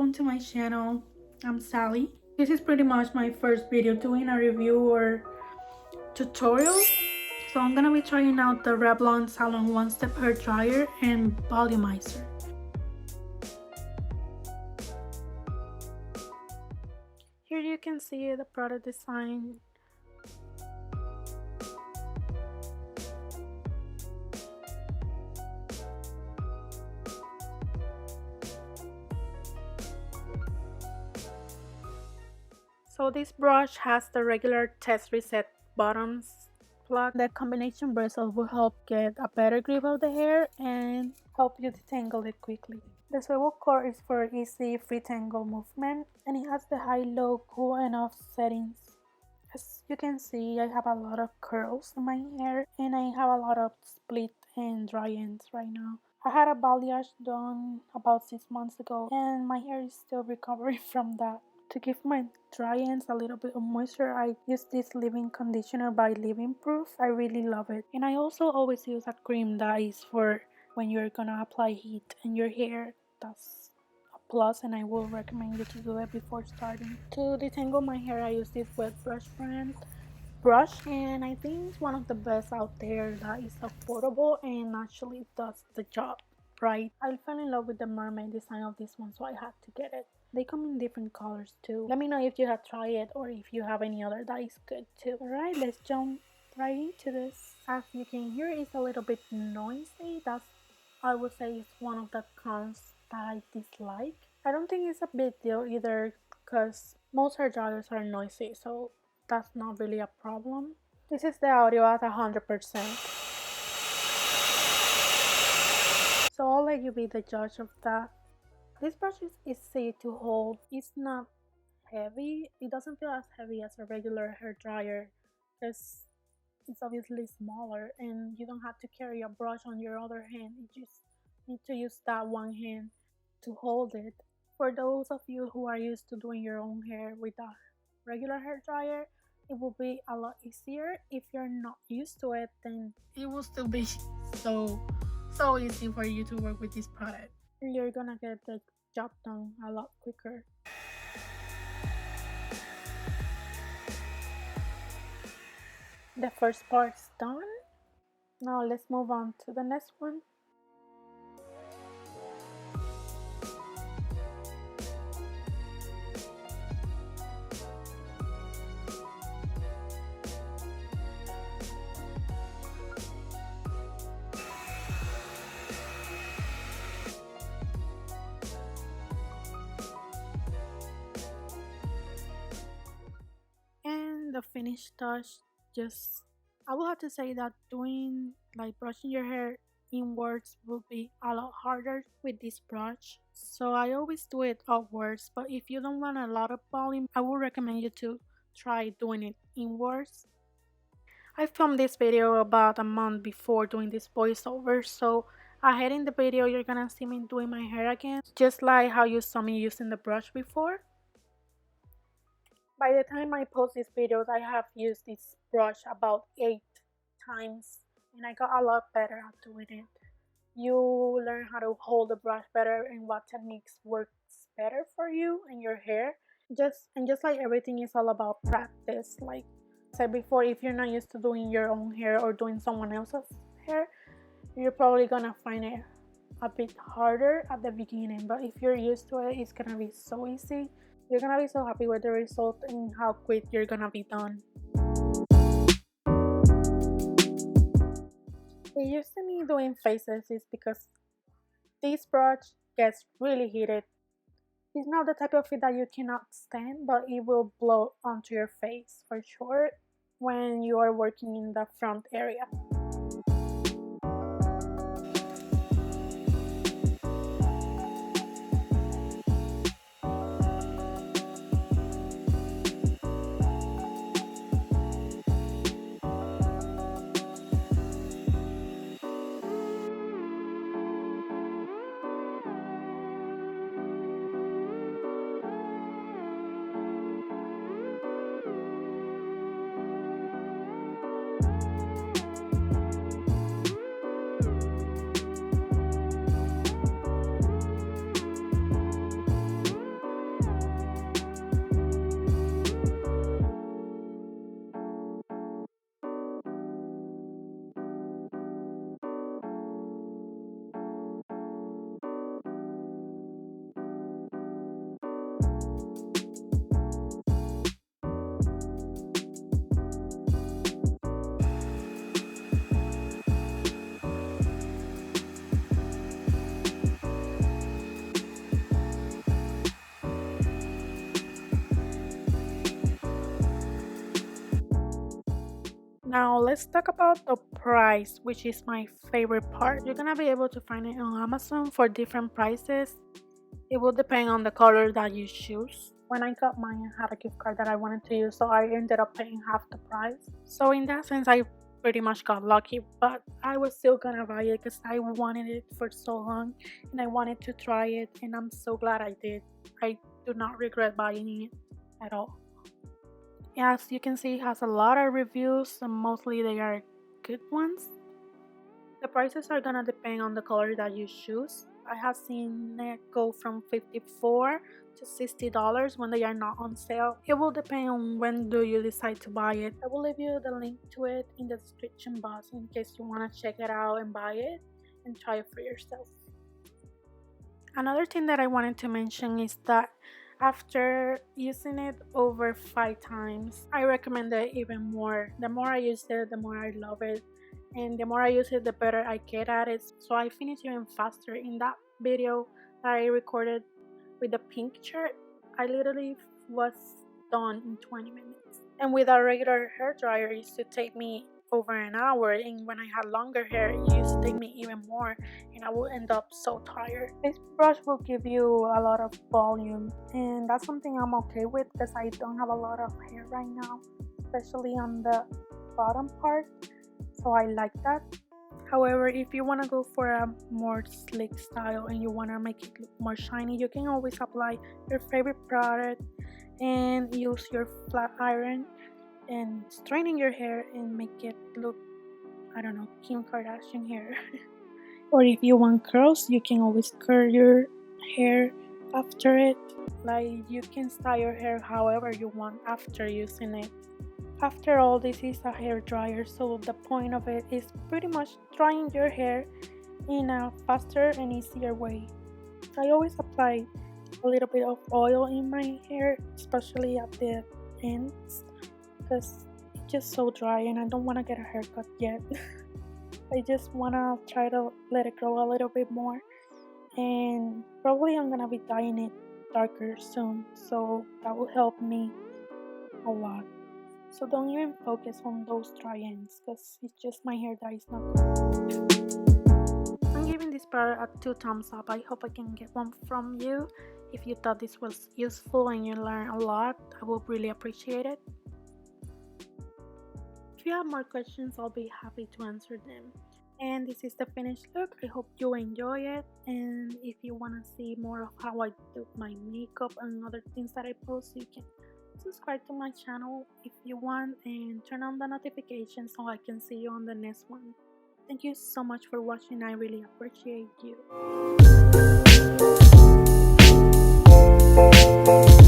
welcome to my channel. I'm Sally. This is pretty much my first video doing a review or tutorial. So I'm gonna be trying out the Revlon Salon One Step Hair Dryer and Volumizer. Here you can see the product design. So this brush has the regular test reset bottoms plug. The combination bristles will help get a better grip of the hair and help you detangle it quickly. The swivel core is for easy free tangle movement, and it has the high, low, cool and off settings. As you can see, I have a lot of curls in my hair and I have a lot of split and dry ends right now. I had a balayage done about 6 months ago and my hair is still recovering from that. To give my dry ends a little bit of moisture, I use this leave-in conditioner by Living Proof. I really love it. And I also always use a cream that is for when you're gonna apply heat in your hair. That's a plus, and I will recommend you to do it before starting. To detangle my hair, I use this wet brush brand brush, and I think it's one of the best out there that is affordable and actually does the job right. I fell in love with the mermaid design of this one, so I had to get it. They come in different colors too. Let me know if you have tried it or if you have any other that is good too. Alright, let's jump right into this. As you can hear, it's a little bit noisy. That's, I would say, it's one of the cons that I dislike. I don't think it's a big deal either because most hair dryers are noisy, so that's not really a problem. This is the audio at 100%. So I'll let you be the judge of that. This brush is easy to hold. It's not heavy. It doesn't feel as heavy as a regular hair dryer because it's obviously smaller and you don't have to carry a brush on your other hand. You just need to use that one hand to hold it. For those of you who are used to doing your own hair with a regular hair dryer, it will be a lot easier. If you're not used to it, then it will still be so easy for you to work with this product. You're gonna get the job done a lot quicker. The first part's done. Now let's move on to the next one. The finished touch, I will have to say that doing like brushing your hair inwards will be a lot harder with this brush, so I always do it outwards. But if you don't want a lot of volume, I would recommend you to try doing it inwards. I filmed this video about a month before doing this voiceover, so ahead in the video you're gonna see me doing my hair again, just like how you saw me using the brush before. By the time I post these videos, I have used this brush about 8 times and I got a lot better at doing it. You learn how to hold the brush better and what techniques works better for you and your hair. Just like everything is all about practice. Like I said before, if you're not used to doing your own hair or doing someone else's hair, you're probably gonna find it a bit harder at the beginning, but if you're used to it, it's gonna be so easy. You're gonna be so happy with the result and how quick you're gonna be done. The use to me doing faces is because this brush gets really heated. It's not the type of heat that you cannot stand, but it will blow onto your face for sure when you are working in the front area. Now let's talk about the price, which is my favorite part. You're gonna be able to find it on Amazon for different prices. It will depend on the color that you choose. When I got mine, I had a gift card that I wanted to use, so I ended up paying half the price. So in that sense, I pretty much got lucky, but I was still gonna buy it because I wanted it for so long and I wanted to try it, and I'm so glad I did. I do not regret buying it at all. As you can see, it has a lot of reviews and mostly they are good ones. The prices are gonna depend on the color that you choose. I have seen it go from $54 to $60 when they are not on sale. It will depend on when do you decide to buy it. I will leave you the link to it in the description box in case you want to check it out and buy it and try it for yourself. Another thing that I wanted to mention is that after using it over 5 times, I recommend it even more. The more I use it, the more I love it. And the more I use it, the better I get at it. So I finish even faster. In that video that I recorded with the pink shirt, I literally was done in 20 minutes. And with a regular hair dryer, it used to take me over an hour, and when I had longer hair, it used to take me even more, and I would end up so tired. This brush will give you a lot of volume, and that's something I'm okay with because I don't have a lot of hair right now, especially on the bottom part, so I like that. However, if you want to go for a more slick style and you want to make it look more shiny, you can always apply your favorite product and use your flat iron and straighten your hair and make it look, I don't know, Kim Kardashian hair. Or if you want curls, you can always curl your hair after it. Like, you can style your hair however you want after using it. After all, this is a hair dryer, so the point of it is pretty much drying your hair in a faster and easier way. I always apply a little bit of oil in my hair, especially at the ends, because it's just so dry and I don't want to get a haircut yet. I just want to try to let it grow a little bit more, and probably I'm going to be dyeing it darker soon, so that will help me a lot. So don't even focus on those dry ends because it's just my hair that is not good. I'm giving this product a 2 thumbs up. I hope I can get one from you. If you thought this was useful and you learned a lot, I would really appreciate it. If you have more questions, I'll be happy to answer them. And this is the finished look. I hope you enjoy it, and if you want to see more of how I do my makeup and other things that I post, you can subscribe to my channel if you want and turn on the notifications so I can see you on the next one. Thank you so much for watching. I really appreciate you.